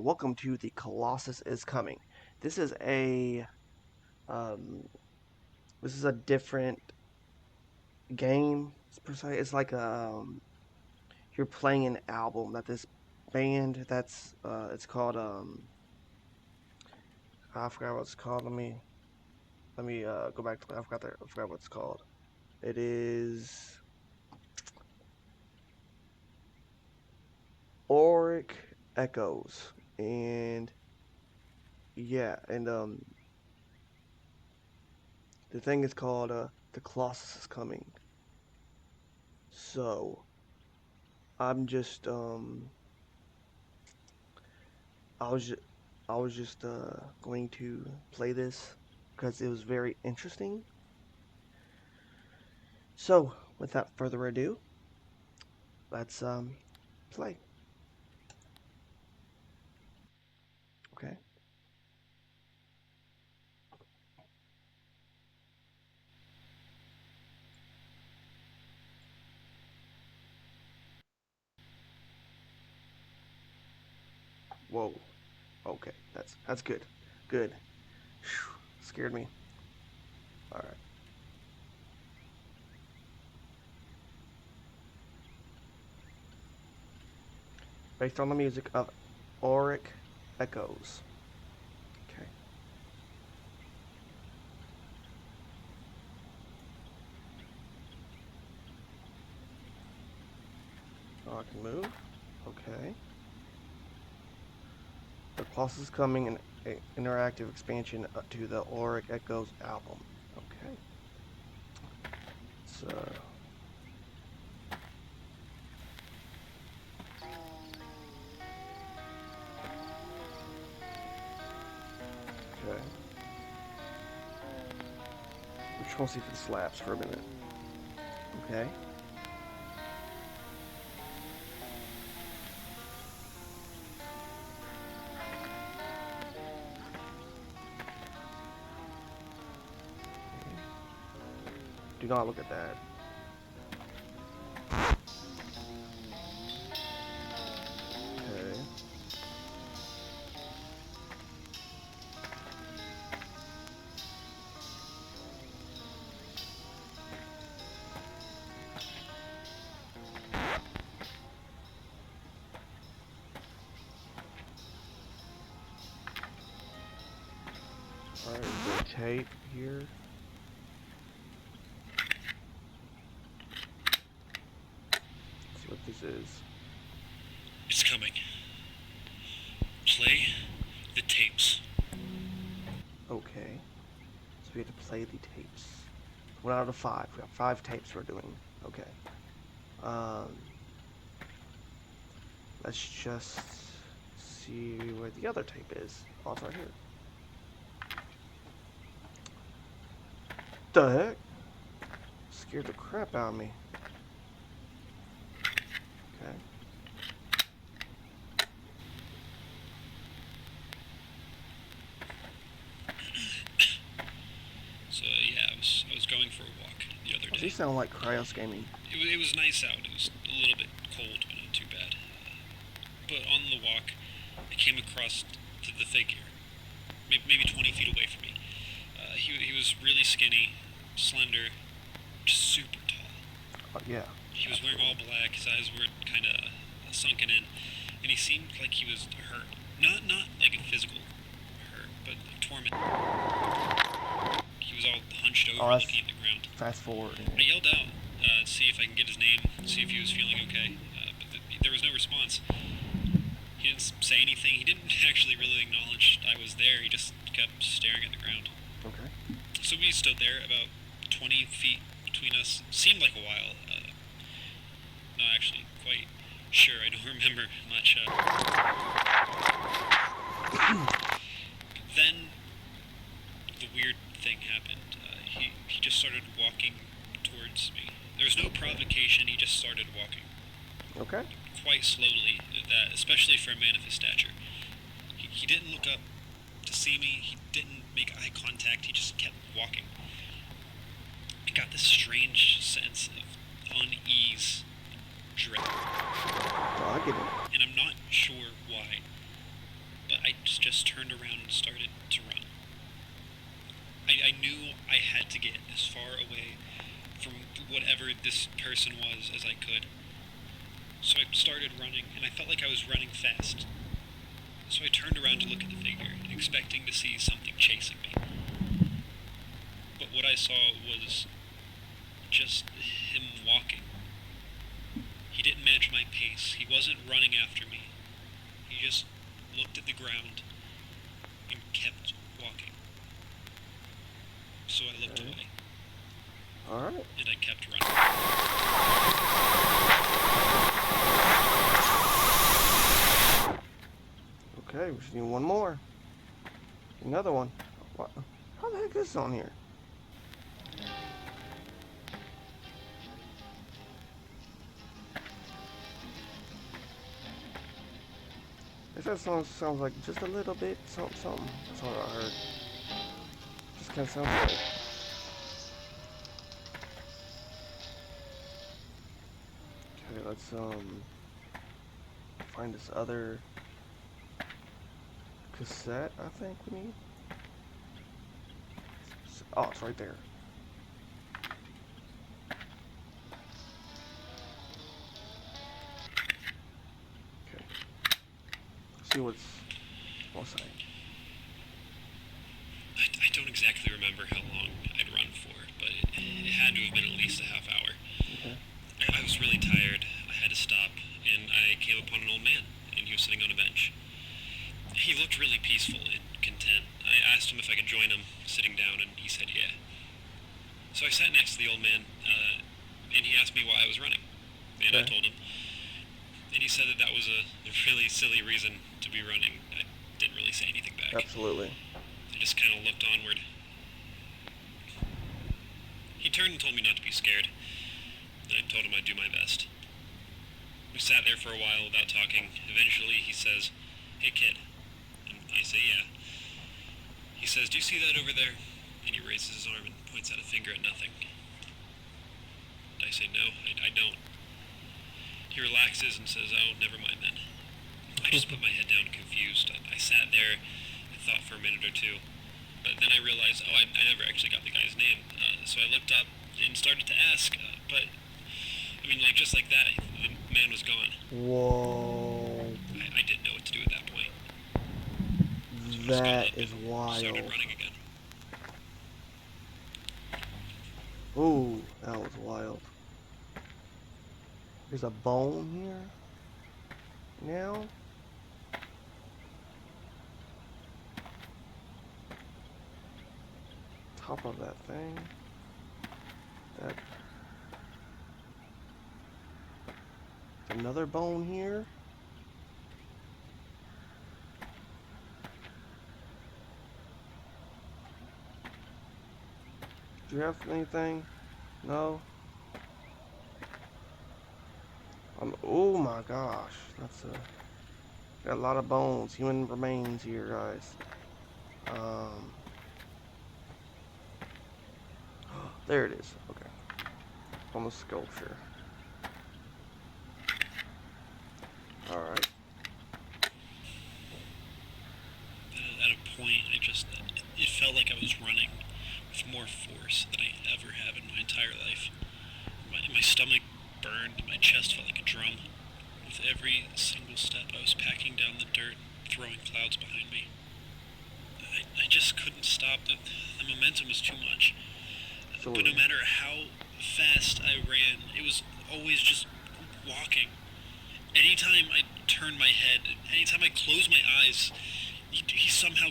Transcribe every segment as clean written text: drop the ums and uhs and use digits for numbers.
welcome to the Colossus is coming. This is a um, this is a different game per se. It's like you're playing an album that this band that's it's called I forgot what it's called. Let me go back to I forgot what it's called. It is Auric Echoes, and yeah, and the thing is called the Colossus is coming. So I'm just I was just, I was just going to play this because it was very interesting. So without further ado, let's play. Okay. Whoa. Okay. That's good. Good. Whew. Scared me. All right. Based on the music of Auric Echoes. Okay. Oh, I can move. Okay. The Colossus is coming, an interactive expansion to the Auric Echoes album. Okay. So. Okay. We just want to see if it slaps for a minute. Okay. Do not look at that. Okay. Alright, the tape here. Let's see what this is. It's coming. Play the tapes. Okay. So we have to play the tapes. 1 out of 5. We got 5 tapes we're doing. Okay. Um, let's just see where the other tape is. Oh, it's right here. The heck? Scared the crap out of me. Okay. So yeah, I was going for a walk the other Oh, day. these sound like Cryos Gaming. It was nice out. It was a little bit cold, but not too bad. But on the walk, I came across the figure, maybe 20 feet away from me. He was really skinny, slender, just super tall. Oh, yeah. He was wearing all black. His eyes were kind of sunken in, and he seemed like he was hurt. Not like a physical hurt, but like torment. He was all hunched over, looking at the ground. Fast forward. I yelled out to see if I can get his name, see if he was feeling okay, but there was no response. He didn't say anything. He didn't actually really acknowledge I was there. He just kept staring at the ground. Okay. So we stood there, about 20 feet between us. Seemed like a while. Not actually quite sure. I don't remember much. Then the weird thing happened. He just started walking towards me. There was no provocation. He just started walking. Okay. Quite slowly, that especially for a man of his stature. He didn't look up to see me. He didn't make eye contact. He just kept walking. I got this strange sense of unease, dread, Oh, I get it. and I'm not sure why. just turned around and started to run. I knew I had to get as far away from whatever this person was as I could. So I started running, and I felt like I was running fast. So I turned around to look at the figure, expecting to see something chasing me. But what I saw was just him walking. He didn't match my pace. He wasn't running after me. He just looked at the ground and kept walking. So I looked away. Alright. And I kept running. Okay, we just need one more. Another one. What? How the heck is this on here? That song sounds like just a little bit something. That's all I heard. Just kind of sounds like. Okay, let's find this other cassette. I think we need. Oh, it's right there. Okay. Let's see what's saying. I don't exactly remember how long I'd run for, but it had to have been at least a half hour. Okay. I was really tired. I had to stop, and I came upon an old man, and he was sitting on a bench. He looked really peaceful and content. I asked him if I could join him sitting down, and he said yeah. So I sat next to the old man, and he asked me why I was running. And I told him. And he said that was a really silly reason to be running. I didn't really say anything back. Absolutely. I just kind of looked onward. He turned and told me not to be scared, and I told him I'd do my best. We sat there for a while without talking. Eventually he says, "Hey kid." And I say, "Yeah." He says, "Do you see that over there?" And he raises his arm and points out a finger at nothing. And I say, "No, I don't." He relaxes and says, "Oh, never mind then." I just put my head down confused. I sat there and thought for a minute or two. But then I realized, I never actually got the guy's name. So I looked up and started to ask. But, I mean, like, just like that, the man was gone. Whoa. I didn't know what to do at that point. So That is wild. Started running again. Ooh, that was wild. There's a bone here. Now. Top of that thing. That. Another bone here. Do you have anything? No? Oh my gosh. That's got a lot of bones. Human remains here, guys. There it is. Okay. On the sculpture. Alright. At a point, it felt like I was running with more force than I ever have in my entire life. My stomach burned, my chest felt like a drum. With every single step, I was packing down the dirt, throwing clouds behind me. I just couldn't stop. The momentum was too much. But no matter how fast I ran, it was always just walking. Anytime I turned my head, anytime I closed my eyes, he somehow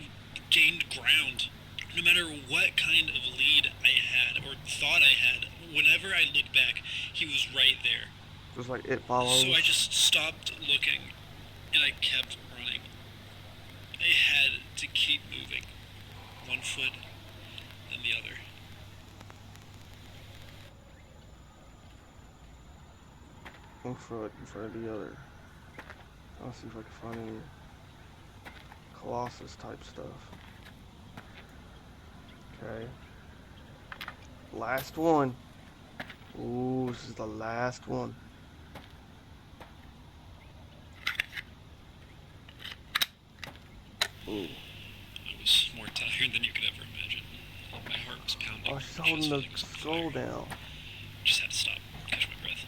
gained ground. No matter what kind of lead I had or thought I had, whenever I looked back, he was right there. Just like it follows. So I just stopped looking, and I kept running. I had to keep moving, one foot, then the other. One foot in front of the other. I'll see if I can find any Colossus type stuff. Okay. Last one. Ooh, this is the last one. Ooh. I was more tired than you could ever imagine. My heart was pounding, Oh, she's my chest holding the feeling was on scroll fire. down. I just had to stop, catch my breath.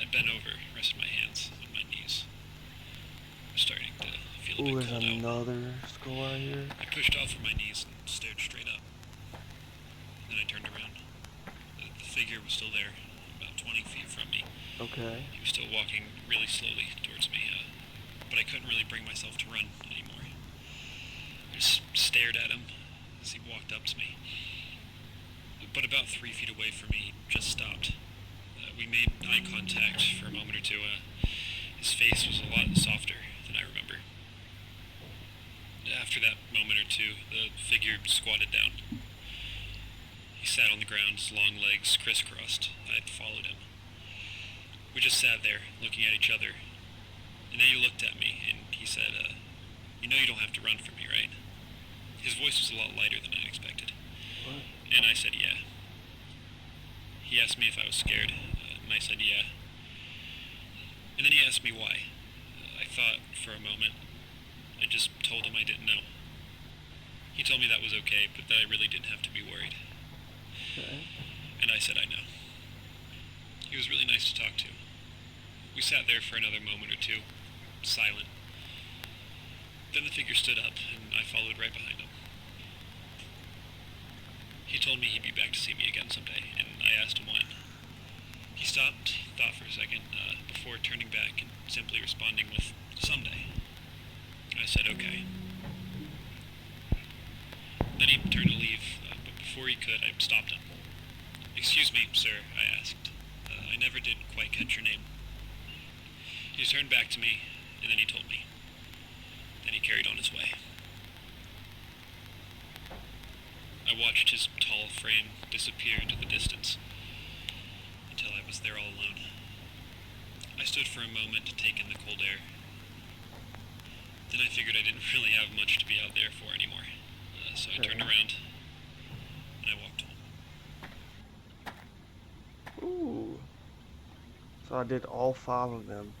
I bent over, rested my hands on my knees. I was starting to feel a Ooh, bit there's cold out. another scroll right here. I pushed off from my knees and stared straight up. Then I turned around. The figure was still there, about 20 feet from me. Okay. He was still walking really slowly towards me, but I couldn't really bring myself to run anymore. I just stared at him as he walked up to me. But about 3 feet away from me, he just stopped. We made eye contact for a moment or two. His face was a lot softer than I remember. After that moment or two, the figure squatted down. He sat on the ground, his long legs crisscrossed. I had followed him. We just sat there, looking at each other. And then he looked at me, and he said, "You know you don't have to run from me, right?" His voice was a lot lighter than I expected. What? And I said, "Yeah." He asked me if I was scared, and I said, "Yeah." And then he asked me why. I thought for a moment. I just told him I didn't know. He told me that was okay, but that I really didn't have to be worried. Okay. And I said I know. He was really nice to talk to. We sat there for another moment or two, silent. Then the figure stood up, and I followed right behind him. He told me he'd be back to see me again someday, and I asked him when. He stopped, thought for a second, before turning back and simply responding with, "Someday." I said, "Okay." Then he turned to leave, but before he could, I stopped him. "Excuse me, sir," I asked. "I never did quite catch your name." He turned back to me, and then he told me. Then he carried on his way. I watched his tall frame disappear into the distance until I was there all alone. I stood for a moment to take in the cold air. Then I figured I didn't really have much to be out there for anymore. So I turned Okay. around and I walked home. Ooh. So I did all 5 of them.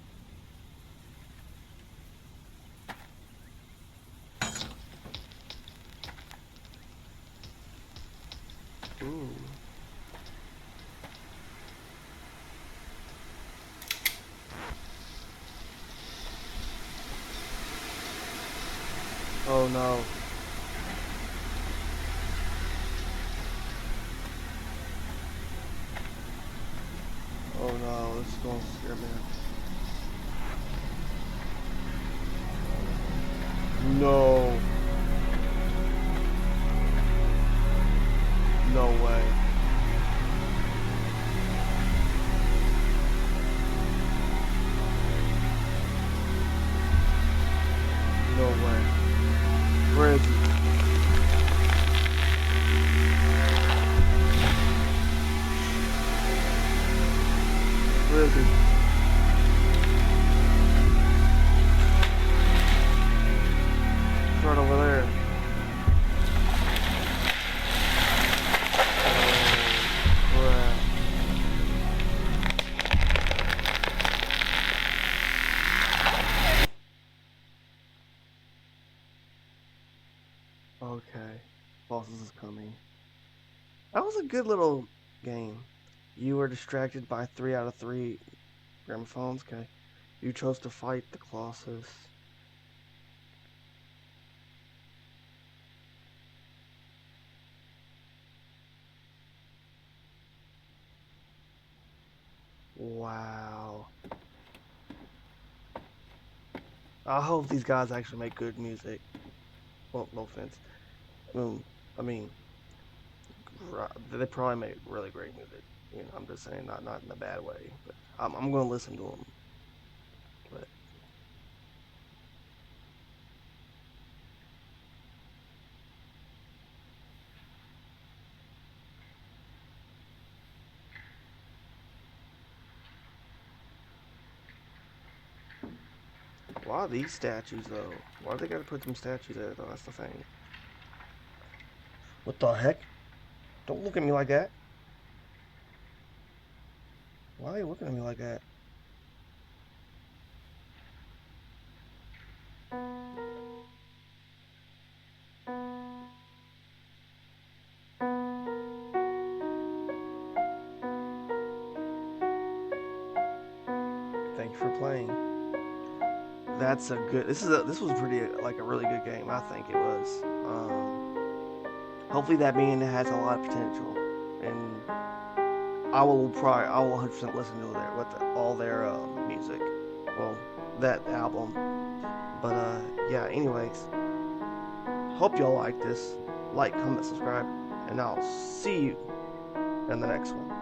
Ooh. Oh no. Oh no, this is gonna scare me. No. No way. No way. Where is he? Where is he? He's right over there. Oh crap. Okay. Colossus is coming. That was a good little game. You were distracted by 3 out of 3 gramophones. Okay. You chose to fight the Colossus. Wow. I hope these guys actually make good music. Well, no offense. Um, I mean, they probably make really great music. You know, I'm just saying, not in a bad way, but I'm gonna listen to them. But why are these statues though? Why do they gotta put them statues there though? That's the thing. What the heck? Don't look at me like that. Why are you looking at me like that? playing. That's a good. This was pretty like a really good game. I think it was. Hopefully that mean it has a lot of potential, and I will 100% listen to all their music. Well, that album. But yeah. Anyways, hope y'all like this. Like, comment, subscribe, and I'll see you in the next one.